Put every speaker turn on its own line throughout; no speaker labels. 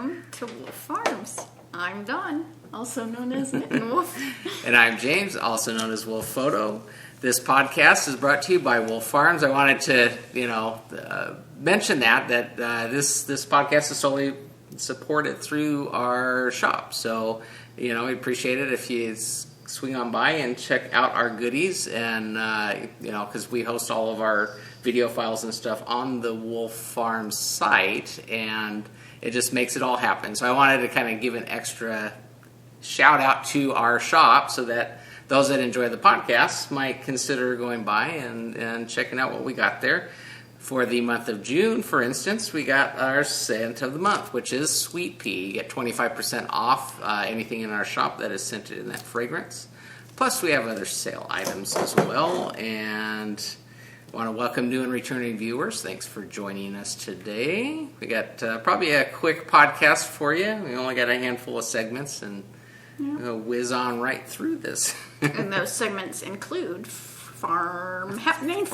welcome to Wolf Farms. I'm Dawn, also known as Mitten Wolf.
And I'm James, also known as Wolf Photo. This podcast is brought to you by Wolf Farms. I wanted to, mention that this podcast is solely supported through our shop. So, we appreciate it if you swing on by and check out our goodies. And, because we host all of our video files and stuff on the Wolf Farms site, and it just makes it all happen. So I wanted to kind of give an extra shout out to our shop so that those that enjoy the podcast might consider going by and checking out what we got there. For the month of June, for instance, we got our scent of the month, which is Sweet Pea. You get 25% off anything in our shop that is scented in that fragrance. Plus, we have other sale items as well. And I want to welcome new and returning viewers. Thanks for joining us today. We got probably a quick podcast for you. We only got a handful of segments, and we'll whiz on right through this.
And those segments include farm happenings,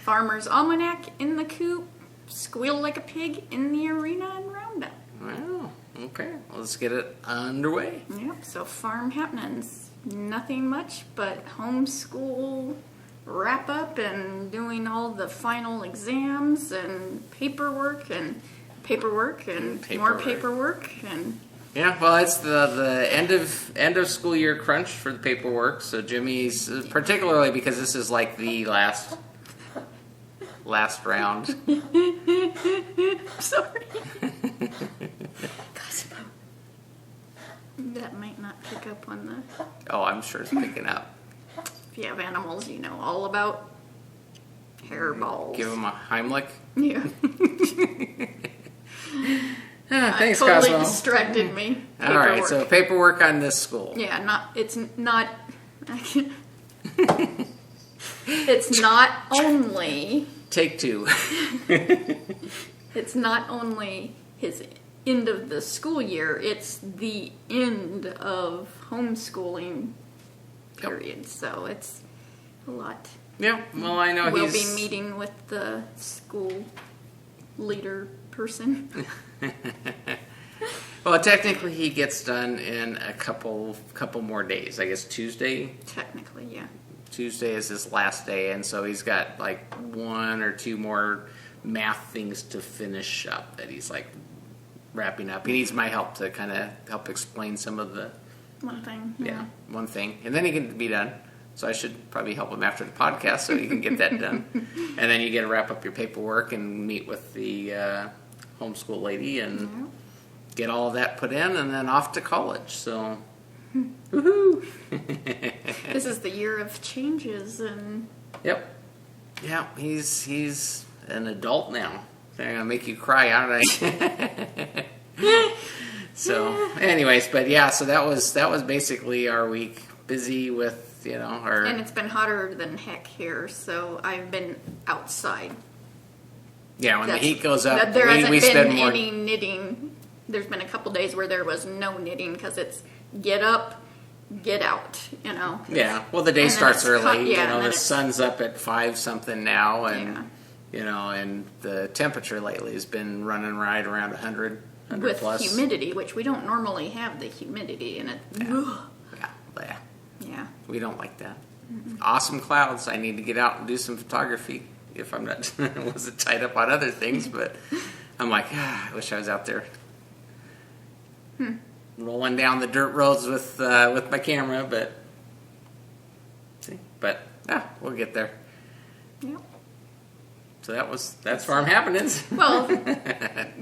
Farmer's Almanac in the Coop, Squeal Like a Pig in the Arena, and Roundup.
Wow, okay. Well, let's get it underway.
Yep, so farm happenings. Nothing much but homeschool wrap up and doing all the final exams and paperwork and more paperwork and
yeah, well, it's the end of school year crunch for the paperwork. So Jimmy's, particularly because this is like the last round.
Sorry. That might not pick up on the.
Oh, I'm sure it's picking up.
If you have animals, you know all about hairballs.
Give them a Heimlich.
Yeah.
Thanks,
totally
Cosmo.
Distracted me.
All right, so paperwork on this school.
Yeah, it's not only.
Take two.
It's not only his end of the school year; it's the end of homeschooling period. Yep. So it's a lot.
Yeah, well, I know
we'll be meeting with the school leader person.
Well, technically, he gets done in a couple more days. I guess Tuesday.
Technically, yeah.
Tuesday is his last day, and so he's got like one or two more math things to finish up that he's like wrapping up. He needs my help to kind of help explain some of the
one thing.
Yeah, one thing, and then he can be done. So I should probably help him after the podcast so he can get that done. And then you get to wrap up your paperwork and meet with the homeschool lady and get all of that put in, and then off to college. So, woohoo!
This is the year of changes, and
yep, yeah, he's an adult now. They're gonna make you cry, aren't they? So, anyways, but yeah, so that was basically our week. Busy with.
And it's been hotter than heck here, so I've been outside.
Yeah, when the heat goes up,
there hasn't been
more.
Any knitting. There's been a couple days where there was no knitting because it's get up, get out,
Yeah, well, the day starts early.
The
sun's up at 5 something now, and and the temperature lately has been running right around 100
with
plus.
Humidity, which we don't normally have the humidity in it. Yeah.
We don't like that. Mm-hmm. Awesome clouds. I need to get out and do some photography if I'm not wasn't tied up on other things, but I'm like, I wish I was out there rolling down the dirt roads with my camera, but we'll get there.
Yeah.
So that's farm happenings.
Well,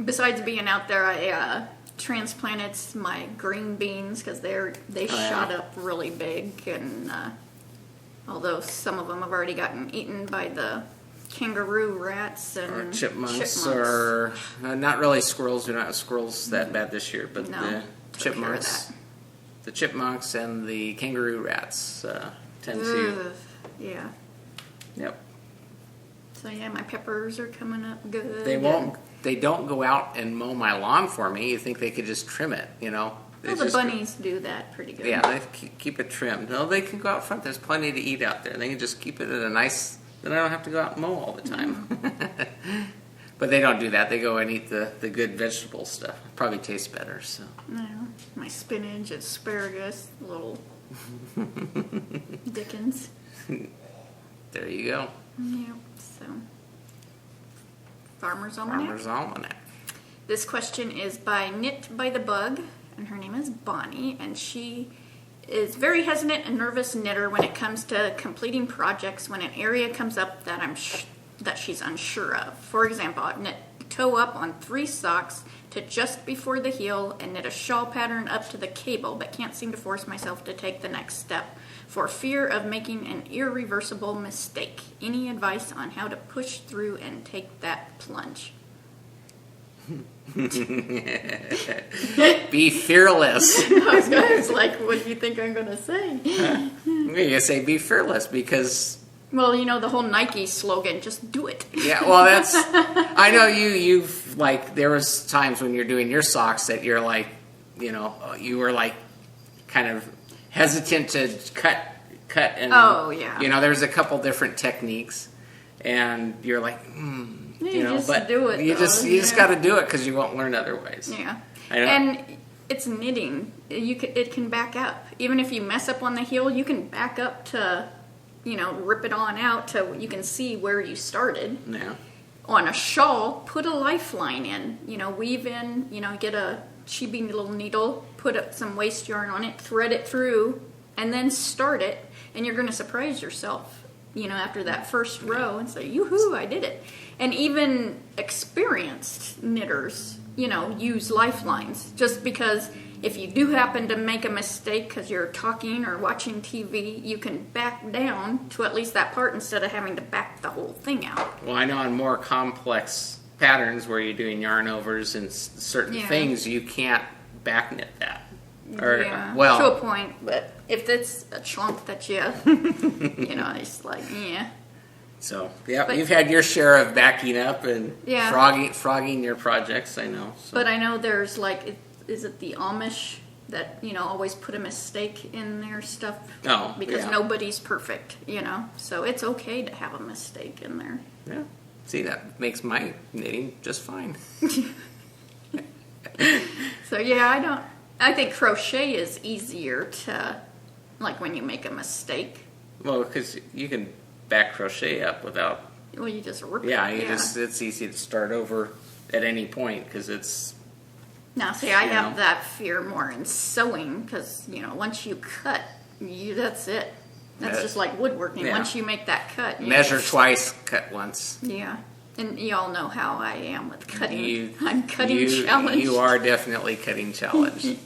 besides being out there, I transplanted my green beans because they shot up really big, and although some of them have already gotten eaten by the kangaroo rats and
or chipmunks. Or not really squirrels. We don't have squirrels that bad this year, but the chipmunks and the kangaroo rats tend to.
Yeah.
Yep.
So yeah, my peppers are coming up good.
They don't go out and mow my lawn for me. You think they could just trim it,
Well, the bunnies do that pretty good.
Yeah, they keep it trimmed. No, they can go out front. There's plenty to eat out there. They can just keep it at a nice. Then I don't have to go out and mow all the time. But they don't do that. They go and eat the good vegetable stuff. Probably tastes better. So
No, my spinach, asparagus, little Dickens.
there you go.
Yep. So, Farmer's Almanac.
Farmer's Almanac.
This question is by Knit by the Bug, and her name is Bonnie, and she is very hesitant and nervous knitter when it comes to completing projects when an area comes up that that she's unsure of. For example, I've knit toe up on 3 socks to just before the heel and knit a shawl pattern up to the cable, but can't seem to force myself to take the next step for fear of making an irreversible mistake. Any advice on how to push through and take that plunge?
Be fearless.
I was like, what do you think I'm going to say?
I'm going to say be fearless because...
Well, you know, the whole Nike slogan, just do it.
Yeah, well, that's... I know you've, like, there was times when you're doing your socks that you're like, you know, you were like kind of hesitant to cut and...
Oh, yeah.
You know, there's a couple different techniques and you're like, you know,
just
but
do it,
you
though,
just got to do it because you won't learn otherwise.
Yeah.
I know.
And it's knitting. It can back up. Even if you mess up on the heel, you can back up to, you know, rip it on out to you can see where you started.
Yeah.
On a shawl, put a lifeline in. You know, weave in, you know, get a chibi little needle, put up some waste yarn on it, thread it through, and then start it. And you're going to surprise yourself, you know, after that first row and say, yoo-hoo, I did it. And even experienced knitters, you know, use lifelines. Just because if you do happen to make a mistake because you're talking or watching TV, you can back down to at least that part instead of having to back the whole thing out.
Well, I know on more complex patterns where you're doing yarn overs and certain things, you can't back knit that. Or, well,
to a point, but if it's a chunk that you, you know, it's like, yeah.
So, yeah,
But-
you've had your share of backing up and
Yeah.
frogging your projects, I know. So.
But I know there's like, is it the Amish that, you know, always put a mistake in their stuff?
Oh,
Because
yeah.
nobody's perfect, you know? So it's okay to have a mistake in there.
Yeah. See, that makes my knitting just fine.
So yeah, I think crochet is easier to, like when you make a mistake,
Well, because you can back crochet up without...
well, you just rip it.
Yeah, it's easy to start over at any point because it's...
Now, see, I
You
have
know.
that fear more in sewing because, you know, once you cut, that's it. That's
Yeah.
just like woodworking.
Yeah.
Once you make that cut,
Measure twice, cut once.
Yeah. And you all know how I am with cutting.
You-
I'm cutting
you,
challenged.
You are definitely cutting challenged.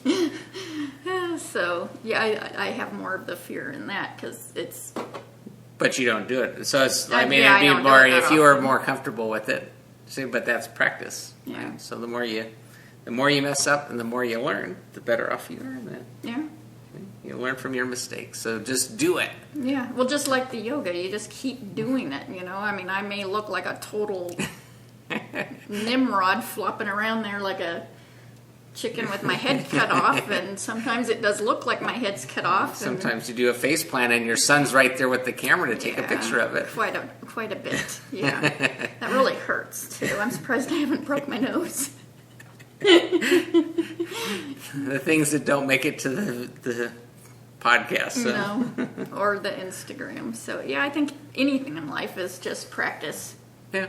So, yeah, I have more of the fear in that because it's...
But you don't do it. So it's, I mean,
Yeah, I
it'd
don't
be
do
more
it that
if you were
often.
more comfortable with it. See, but that's practice.
Yeah.
Right? So the more you mess up and the more you learn, the better off you are then.
Yeah.
You learn from your mistakes. So just do it.
Yeah. Well, just like the yoga, you just keep doing it, you know? I mean, I may look like a total Nimrod flopping around there like a chicken with my head cut off, and sometimes it does look like my head's cut off. And
Sometimes you do a face plant and your son's right there with the camera to take a
Yeah,
picture of it.
Quite a bit, yeah. That really hurts, too. I'm surprised I haven't broke my nose.
The things that don't make it to the podcast. So.
No. Or the Instagram. So, yeah, I think anything in life is just practice.
Yeah.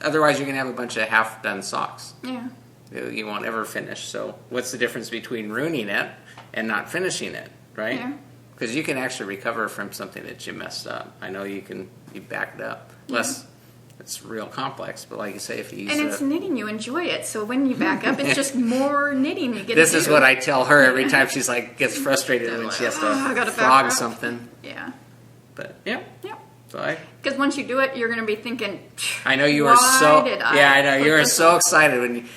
Otherwise, you're going to have a bunch of half-done socks.
Yeah.
You won't ever finish. So what's the difference between ruining it and not finishing it, right?
Yeah.
Because you can actually recover from something that you messed up. I know you backed up. Less, it's real complex, but like you say, if you use
And it's knitting, you enjoy it. So when you back up, it's just more knitting you get
this
to
is
do.
what I tell her every time she's like gets frustrated when she has
I gotta
to
back
frog
up.
something.
Yeah.
But yeah,
Yeah.
so
Because once you do it, you're going to be thinking,
I know you were
why
so
did I
I know
put
you were
this
so
on?
excited when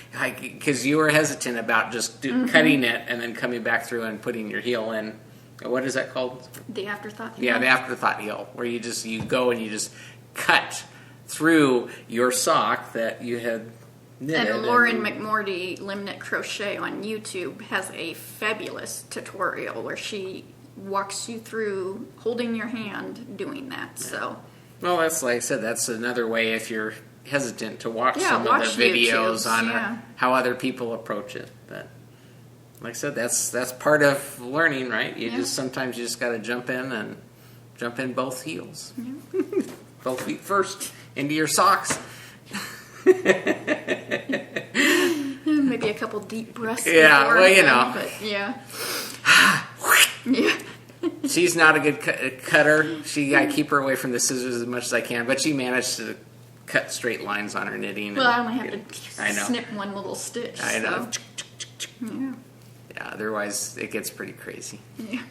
because you were hesitant about just cutting it and then coming back through and putting your heel in. What is that called?
The afterthought.
Yeah, the afterthought heel, where you go and you just cut through your sock that you had knitted.
And Lauren McMorty, Limnit Crochet on YouTube, has a fabulous tutorial where she walks you through holding your hand doing that. So,
Well, that's like I said. That's another way if you're hesitant to watch
Yeah,
some
watch
of the videos
YouTubes,
on
yeah.
how other people approach it. But like I said, that's part of learning, right? Sometimes you just got to jump in both heels, both feet first into your socks.
Maybe a couple deep breaths.
Yeah,
before
well,
then, but yeah. Yeah.
She's not a good cutter. I keep her away from the scissors as much as I can, but she managed to cut straight lines on her knitting.
Well, I only have to
I know.
snip one little stitch.
I know.
So. Yeah.
Yeah, otherwise it gets pretty crazy.
Yeah.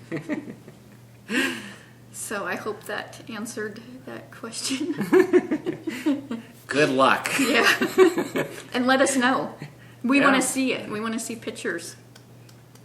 So I hope that answered that question.
Good luck.
Yeah. And let us know. We
Yeah.
want to see it. We want to see pictures.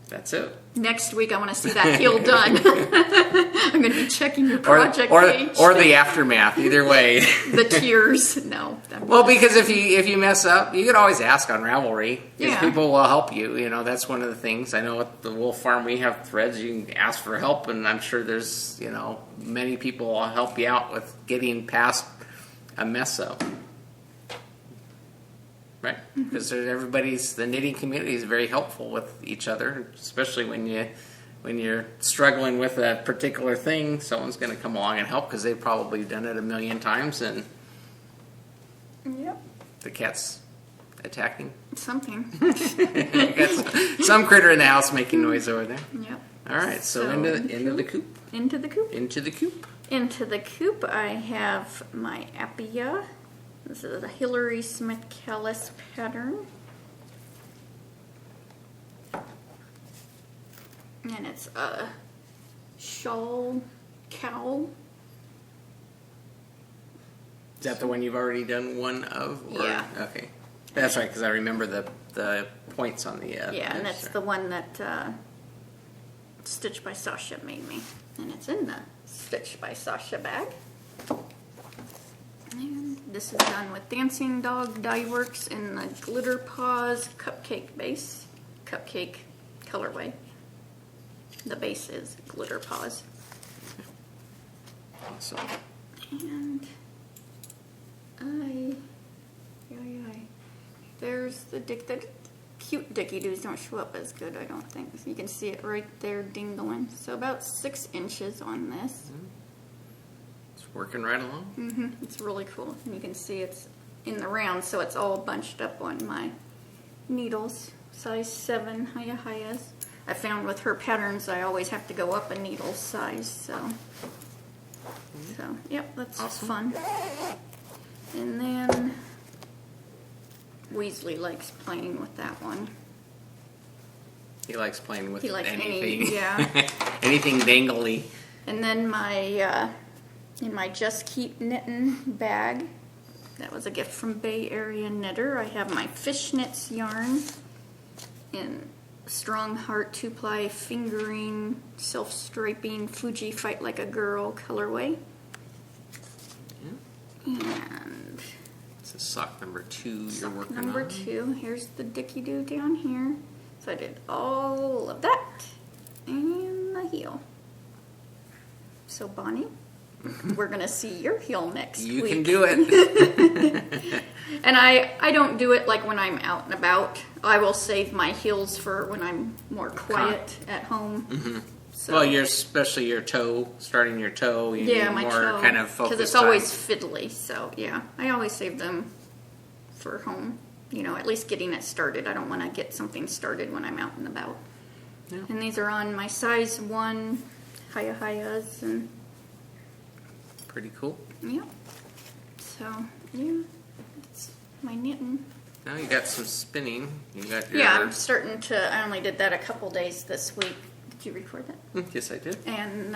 That's it.
Next week, I want to see that heel done. I'm going to be checking your project page.
Or the aftermath. Either way.
The tears. No.
Well, because if you mess up, you could always ask on Ravelry. Because
Yeah.
people will help you. You know, that's one of the things. I know at the Wolf Farm we have threads. You can ask for help, and I'm sure there's many people will help you out with getting past a mess up. Right? Because the knitting community is very helpful with each other, especially when you're struggling with a particular thing. Someone's going to come along and help because they've probably done it a million times, and
Yep.
the cat's attacking.
Something.
Got some critter in the house making noise over there.
Yep.
All right, so into the coop.
Into the coop.
Into the coop.
Into the coop, I have my Appia. This is a Hillary Smith Callis pattern. And it's a shawl cowl.
Is that the one you've already done one of? Or?
Yeah.
Okay. That's right, because I remember the points on the...
Yeah, and that's the one that Stitch by Sasha made me. And it's in the Stitch by Sasha bag. And this is done with Dancing Dog Dye Works in the Glitter Paws Cupcake base. Cupcake colorway. The base is Glitter Paws.
Awesome.
And there's the cute Dicky-Doos don't show up as good, I don't think. So you can see it right there dingling. So about 6 inches on this.
It's working right along.
It's really cool. And you can see it's in the round, so it's all bunched up on my needles. Size 7 Hayahayas. I found with her patterns I always have to go up a needle size, so yep, that's
awesome.
Fun. And then Weasley likes playing with that one.
He likes playing with
He likes
anything.
yeah.
Anything dangly.
And then my in my Just Keep Knitting bag, that was a gift from Bay Area Knitter. I have my Fishnets yarn in Strong Heart 2-ply fingering, self-striping Fuji Fight Like a Girl colorway. And
this is sock number 2 you're working
number
on.
2. Here's the Dicky-Doo down here. So I did all of that and the heel. So Bonnie, we're gonna see your heel next week.
You can do it.
And I don't do it like when I'm out and about. I will save my heels for when I'm more quiet at home. So,
Well, especially your toe, starting your toe. You need
my
more
toe,
kind of focus.
because it's always fiddly. So yeah, I always save them for home. At least getting it started. I don't want to get something started when I'm out and about.
Yeah.
And these are on my size 1 Hayahayas and
Pretty cool.
yeah. So yeah, it's my knitting.
Now you got some spinning. You got your...
Yeah, I'm starting to. I only did that a couple days this week. Did you record that?
Yes, I did.
And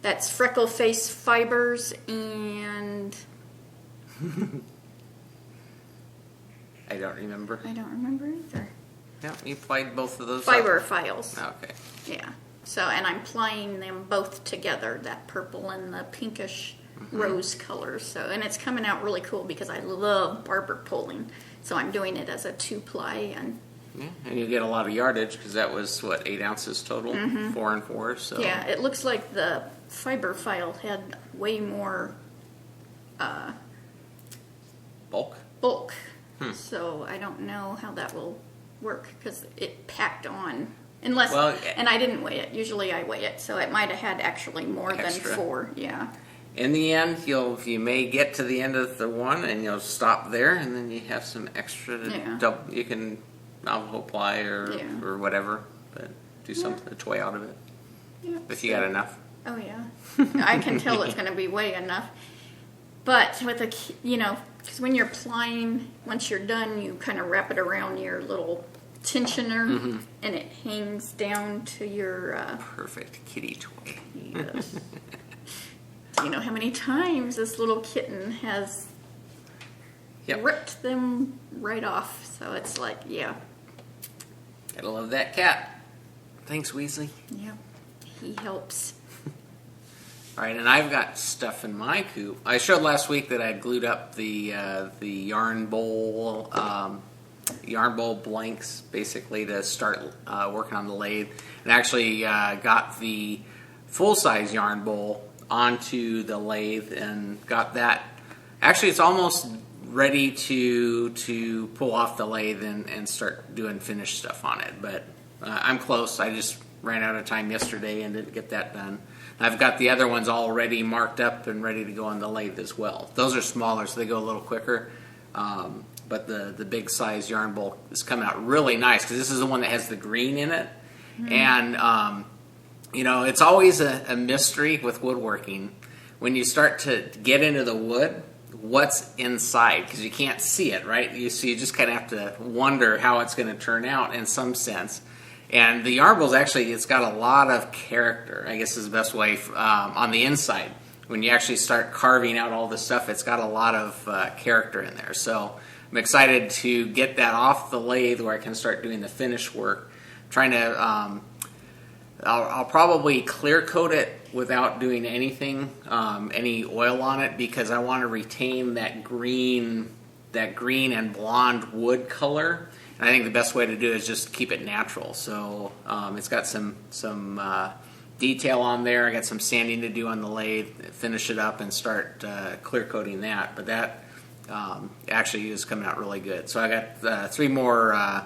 that's Freckle Face Fibers and
I don't remember.
I don't remember either.
Yeah, you played both of those.
Fiber files.
Okay.
Yeah. So, and I'm playing them both together, that purple and the pinkish rose color. So, and it's coming out really cool because I love barber pulling. So I'm doing it as a 2-ply and
Yeah, and you get a lot of yardage because that was, 8 ounces total? 4 and 4, so...
yeah, it looks like the fiber file had way more
Bulk?
Bulk. So I don't know how that will work because it packed on. Unless, and I didn't weigh it. Usually I weigh it, so it might have had actually more
Extra.
than 4. Yeah.
In the end, you may get to the end of the one and you'll stop there, and then you have some extra to you can apply or whatever, but do something to toy out of it.
Yeah.
If you got enough.
Oh yeah, I can tell it's going to be way enough. But with because when you're applying, once you're done, you kind of wrap it around your little tensioner, and it hangs down to your
perfect kitty toy.
Yes. Do you know how many times this little kitten has ripped them right off? So it's like, yeah.
Gotta love that cat. Thanks, Weasley.
Yeah, he helps.
All right, and I've got stuff in my coop. I showed last week that I glued up the yarn bowl blanks basically to start working on the lathe, and actually got the full size yarn bowl onto the lathe and got that. Actually, it's almost ready to pull off the lathe and start doing finished stuff on it. But I'm close. I just ran out of time yesterday and didn't get that done. I've got the other ones already marked up and ready to go on the lathe as well. Those are smaller, so they go a little quicker. But the big size yarn bowl is coming out really nice because this is the one that has the green in it. And it's always a mystery with woodworking when you start to get into the wood, what's inside, because you can't see it, right? You just kind of have to wonder how it's going to turn out in some sense. And the yarn bowl's actually, it's got a lot of character, I guess is the best way, on the inside. When you actually start carving out all this stuff, it's got a lot of character in there. So I'm excited to get that off the lathe where I can start doing the finish work. Trying to, I'll probably clear coat it without doing anything, any oil on it, because I want to retain that green and blonde wood color. And I think the best way to do it is just keep it natural. So it's got some detail on there. I got some sanding to do on the lathe, finish it up, and start clear coating that. But that actually is coming out really good. So I got 3 more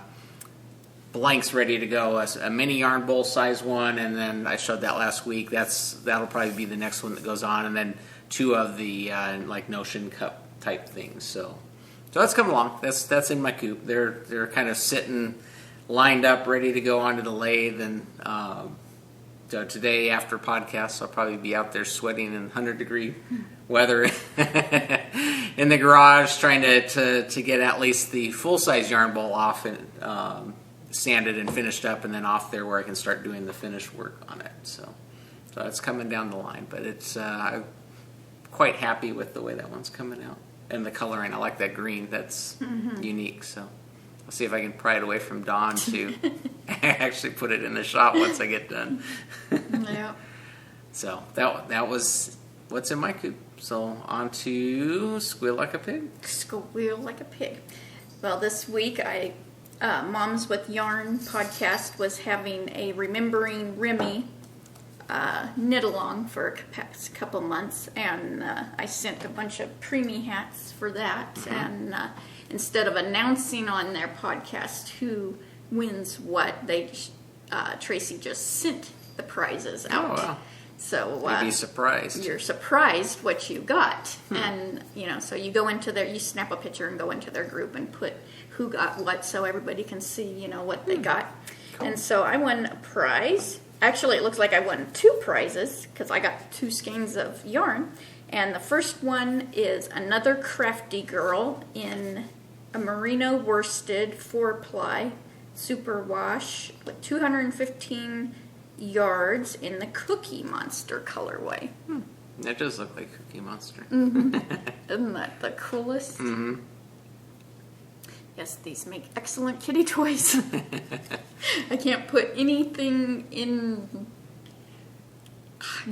blanks ready to go. A mini yarn bowl size one, and then I showed that last week. That'll probably be the next one that goes on, and then 2 of the like Notion cup type things. So that's coming along. That's in my coop. They're kind of sitting, lined up, ready to go onto the lathe. And so today, after podcasts, I'll probably be out there sweating in 100-degree weather in the garage, trying to get at least the full size yarn bowl off and sanded and finished up, and then off there where I can start doing the finished work on it. So it's coming down the line, but I'm quite happy with the way that one's coming out. And the coloring, I like that green. That's unique. So I'll see if I can pry it away from Dawn to actually put it in the shop once I get done.
Yeah.
So that was what's in my coop. So on to Squeal Like a Pig.
Squeal Like a Pig. Well, this week Moms with Yarn podcast was having a Remembering Remy knit along for a past couple months, and I sent a bunch of preemie hats for that. And instead of announcing on their podcast who wins what, Tracy just sent the prizes out.
Oh, wow.
So
you'd be surprised.
You're surprised what you got. And so you go into you snap a picture and go into their group and put who got what, so everybody can see what they got. Cool. And so I won a prize. Actually, it looks like I won 2 prizes because I got 2 skeins of yarn. And the first one is another crafty girl in a merino worsted 4-ply superwash with 215 yards in the Cookie Monster colorway.
That does look like Cookie Monster.
Isn't that the coolest? Yes, these make excellent kitty toys. I can't put anything in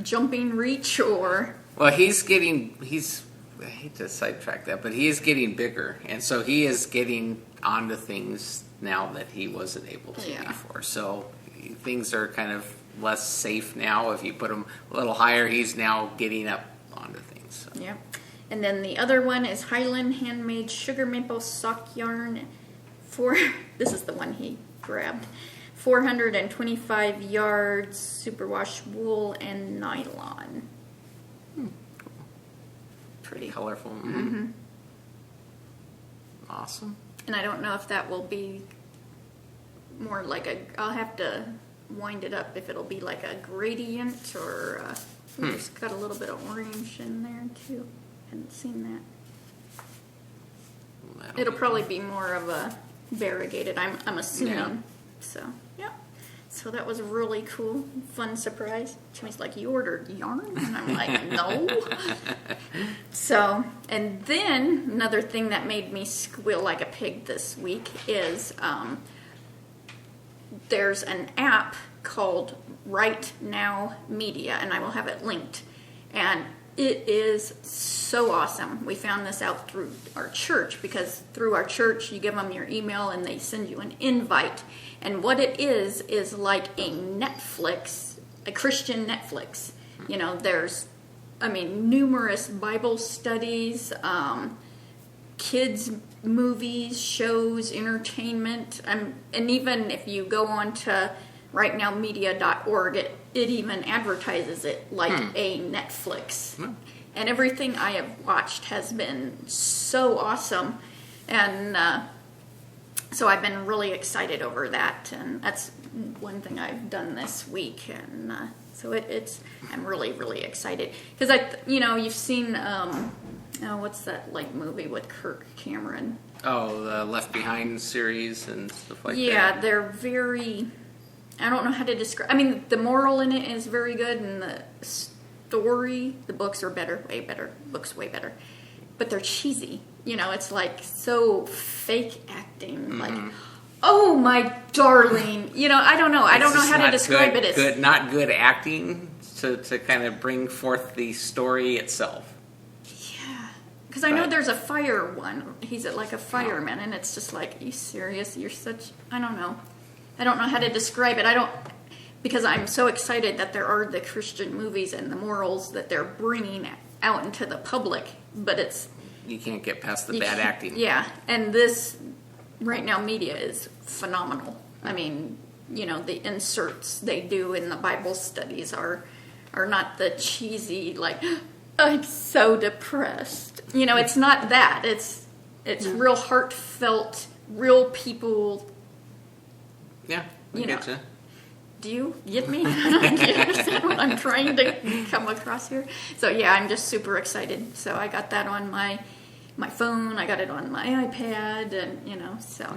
jumping reach or... Well,
I hate to sidetrack that, but he is getting bigger. And so he is getting onto things now that he wasn't able to before. So things are kind of less safe now. If you put him a little higher, he's now getting up onto things. So.
Yeah. And then the other one is Highland Handmade Sugar Maple Sock Yarn. This is the one he grabbed. 425 yards, superwash wool, and nylon. Pretty
colorful.
Mm-hmm.
Awesome.
And I don't know if that will be more like I'll have to wind it up if it'll be like a gradient or it's got a little bit of orange in there too. Hadn't seen that. It'll probably be more of a variegated, I'm assuming.
Yeah.
So, yeah. So that was really cool. Fun surprise. Jimmy's like, you ordered yarn? And I'm like, no. So, and then another thing that made me squeal like a pig this week is there's an app called Right Now Media, and I will have it linked. And it is so awesome. We found this out through our church, because through our church you give them your email and they send you an invite. And what it is like a Netflix, a Christian Netflix. You know, there's, numerous Bible studies, kids movies, shows, entertainment, and even if you go on to rightnowmedia.org, it even advertises it like a Netflix. And everything I have watched has been so awesome. And so I've been really excited over that. And that's one thing I've done this week. And so I'm really, really excited. Because, you've seen, what's that movie with Kirk Cameron?
Oh, the Left Behind series and stuff like that.
Yeah, they're very... I don't know how to describe... the moral in it is very good, and the story, the books are better, way better. Books way better. But they're cheesy. It's like so fake acting. Like, oh, my darling. I don't know. I don't know how to describe it. It's
not good acting to kind of bring forth the story itself.
Yeah. Because I know there's a fire one. He's like a fireman, and it's just like, are you serious? You're such... I don't know. I don't know how to describe it. Because I'm so excited that there are the Christian movies and the morals that they're bringing out into the public, but it's...
You can't get past the bad acting.
Yeah, and this Right Now Media is phenomenal. The inserts they do in the Bible studies are not the cheesy, like, I'm so depressed. It's not that. It's real heartfelt, real people...
Yeah, I get you.
Do you get me? Do you understand what I'm trying to come across here? So yeah, I'm just super excited. So I got that on my phone. I got it on my iPad, and so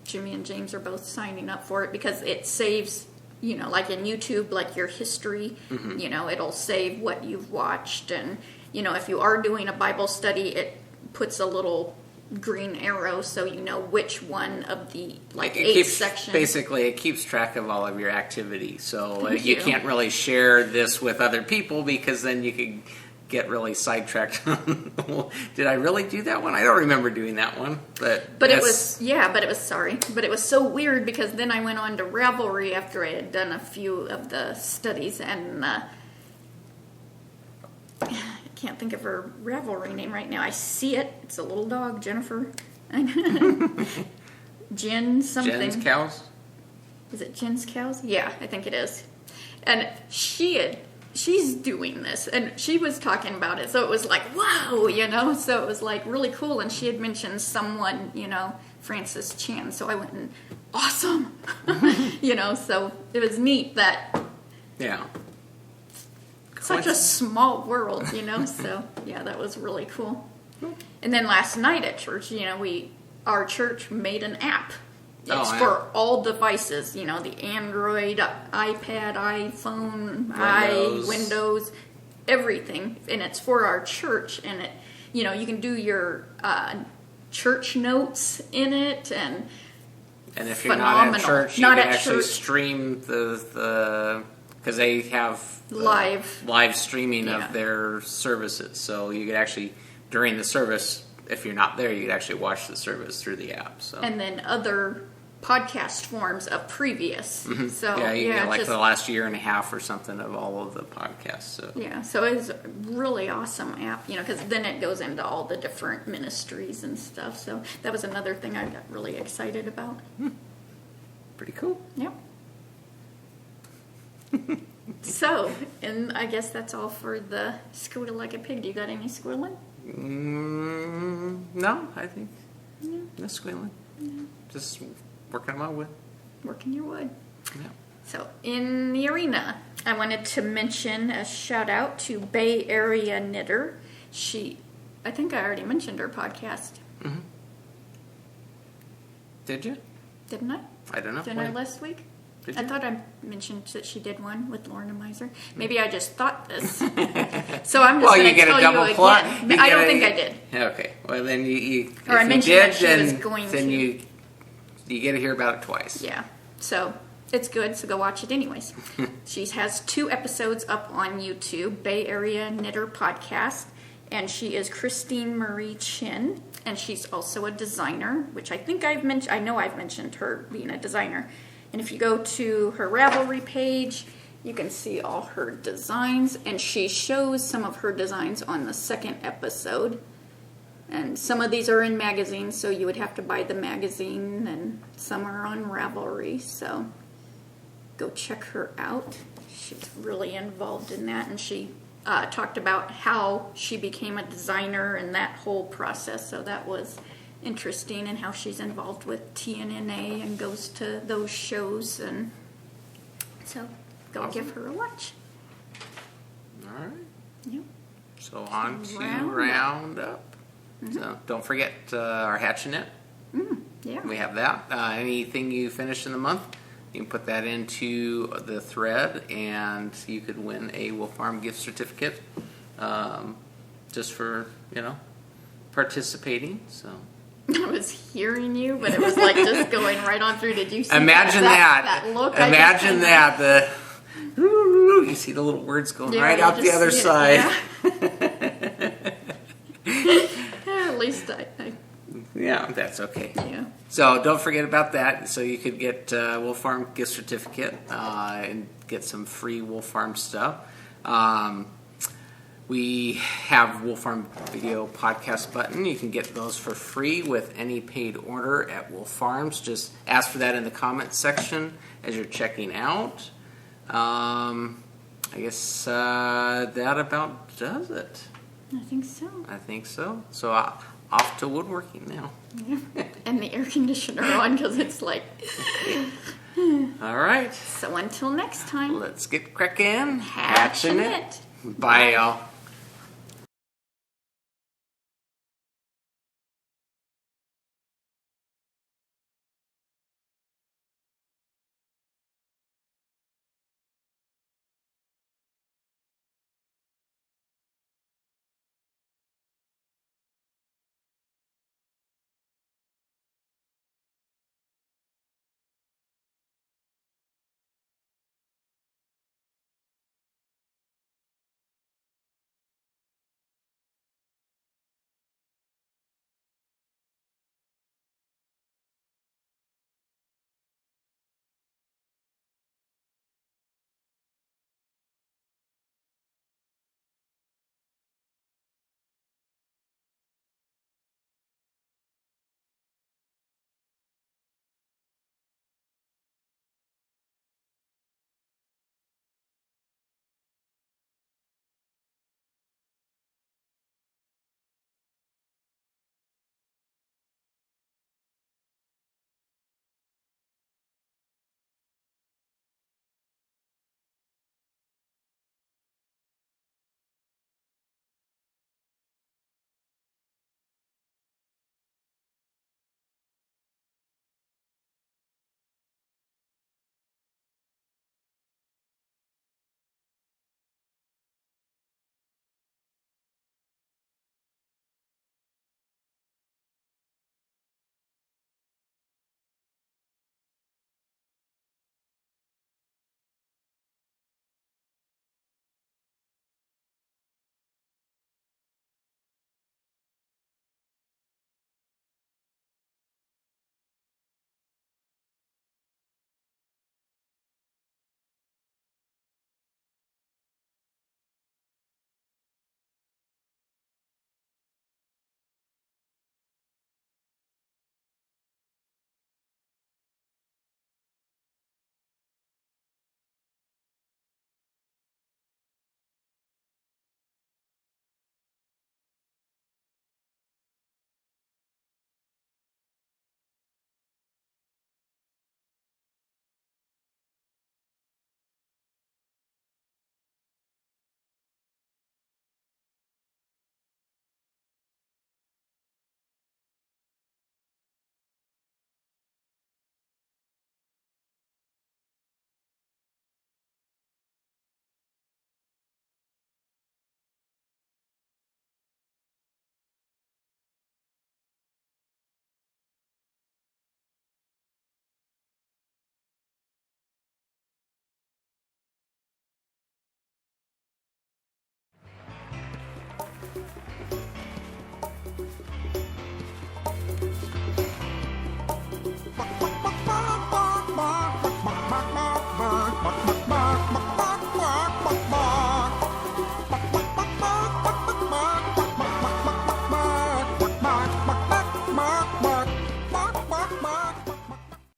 Jimmy and James are both signing up for it because it saves, like in YouTube, like your history. It'll save what you've watched, and if you are doing a Bible study, it puts a little green arrow so you know which one of the eight sections. Basically,
it keeps track of all of your activity. So you can't really share this with other people because then you could get really sidetracked. Well, did I really do that one? I don't remember doing that one. But
it was so weird because then I went on to Ravelry after I had done a few of the studies, and can't think of her Ravelry name right now. I see it. It's a little dog, Jennifer. Jen something.
Jen's Cows?
Is it Jen's Cows? Yeah, I think it is. And she's doing this, and she was talking about it, so it was like, wow, so it was like really cool, and she had mentioned someone, Francis Chan, so I went and, awesome! So it was neat that...
Yeah.
Such a small world, so yeah, that was really cool. And then last night at church, our church made an app. It's for all devices, the Android, iPad, iPhone, Windows, everything. And it's for our church, and it, you can do your church notes in it, and
if you're not at church, you can actually stream the because they have live streaming of their services. So you could actually, during the service, if you're not there, you could actually watch the service through the app. So.
And then other podcast forms of previous. So
Yeah, you get like
just,
the last year and a half or something of all of the podcasts. So.
yeah, so it's a really awesome app, because then it goes into all the different ministries and stuff. So that was another thing I got really excited about.
Pretty cool.
Yep. So, and I guess that's all for the Squeal Like a Pig. Do you got any squealing?
No, I think no squealing. Just working on my wood.
Working your wood.
Yeah.
So, in the arena, I wanted to mention a shout out to Bay Area Knitter. I think I already mentioned her podcast.
Mm-hmm. Did you?
Didn't I?
I don't know.
Didn't I last week?
Did
I
you?
thought I mentioned that she did one with Lorna Miser. Maybe I just thought this. So I'm just going to tell you again. I don't think I did.
Okay. Well, then you
Or I
if you
mentioned
did,
that she was going
then
to.
you get to hear about it twice.
Yeah. So it's good, so go watch it anyways. She has 2 episodes up on YouTube, Bay Area Knitter Podcast, and she is Christine Marie Chin, and she's also a designer, which I think I've mentioned. I know I've mentioned her being a designer. And if you go to her Ravelry page, you can see all her designs, and she shows some of her designs on the 2nd episode. And some of these are in magazines, so you would have to buy the magazine, and some are on Ravelry, so go check her out. She's really involved in that, and she talked about how she became a designer and that whole process, so that was interesting, and how she's involved with TNNA and goes to those shows, and so go
Awesome.
give her a watch.
All right.
Yep.
So on to
Roundup.
Roundup. So don't forget our Hatch Net.
Yeah.
We have that. Anything you finish in the month, you can put that into the thread, and you could win a Wolf Farm gift certificate, just for participating. So
I was hearing you, but it was like just going right on through. Did you see
imagine
that look?
Imagine that. You see the little words going right out the other side.
Yeah. At least I
Yeah, that's okay.
yeah.
So don't forget about that. So you could get Wolf Farm gift certificate and get some free Wolf Farm stuff. We have Wolf Farm video podcast button. You can get those for free with any paid order at Wolf Farms. Just ask for that in the comments section as you're checking out. I guess that about does it.
I think so.
I think so. So off to woodworking now.
Yeah. And the air conditioner on because it's like.
All right.
So until next time.
Let's get cracking.
Hatching
Hatching
it.
Bye, y'all.